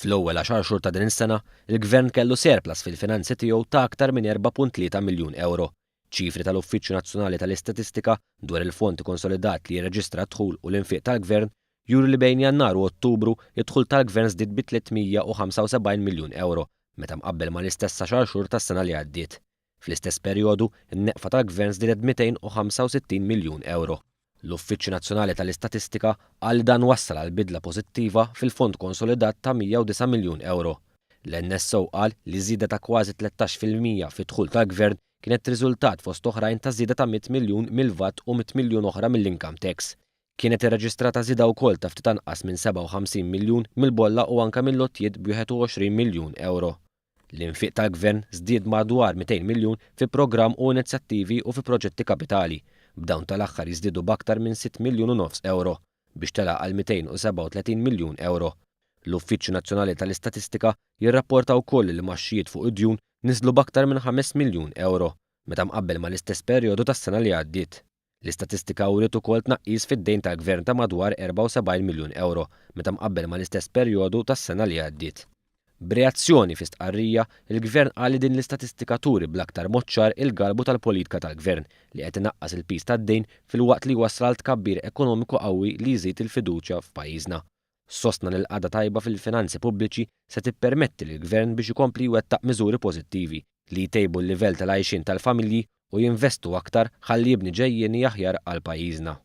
Fl-ewwel 10 xhur ta' din is-sena, il-Gvern kellu surplus fil-finanzi tiegħu ta' aktar minn 4.3 miljun euro. Ċifri tal-Uffiċċju Nazzjonali tal-Istatistika dwar il-Fond Konsolidat li jirreġistra d-dħul u l-infiq tal-Gvern juru li bejn Jannar u Ottubru id-dħul tal-Gvern żdied bi 375 miljun euro meta mqabbel mal-istess 10 xhur tas-sena li għaddiet. Fl-istess perjodu, in-neqfa tal-Gvern żdiedet 265 miljun euro. L-Uffiċċju Nazzjonali tal-Istatistika qal dan wassal għal bidla pożittiva fil-Fond Konsolidat ta' 109 miljun euro. L-NSO qal li żieda ta' kważi 13% fid-dħul tal-Gvern kienet riżultat fost oħrajn ta' żieda ta' 100 miljun mill-VAT u 100 miljun oħra mill-income tax. Kienet irreġistrata żieda wkoll ta' ftit anqas minn 57 miljun mill-bolla u anke mill-lotjiet b'21 miljun euro. L-infiq tal-Gvern żdied madwar 200 miljun fi programm u inizjattivi u fi proġetti kapitali. B'dawn tal-aħħar jiżdiedu b'aktar minn 6 miljun u nofs euro biex telaq għal 237 miljun euro. L-Uffiċċju Nazzjonali tal-Istatistika jirrapporta wkoll li l-maxxijiet fuq id-djun niżlu b'aktar minn 5 miljun euro meta mqabbel mal-istess perjodu tas-sena li għaddiet. L-istatistika wriet ukoll tnaqqis fid-dejn tal-Gvern ta' madwar 74 miljun euro meta mqabbel mal-istess perjodu tas-sena li għaddiet. B'reazzjoni fi stqarrija, il-Gvern qal li din l-istatistika turi bl-aktar mod ċar il-galbu tal-politika tal-Gvern li qed inaqqas il-piż tad-dejn fil-waqt li wassal tkabbir ekonomiku qawwi li jżid il-fiduċja f'pajjiżna. Sostna li l-qagħda tajba fil-finanzi pubbliċi se tippermetti lill-Gvern biex ikompli jwettaq miżuri pożittivi li jtejbu l-livell tal-għajxin tal-familji u jinvestu aktar ħalli jibni ġejjieni aħjar għal pajjiżna.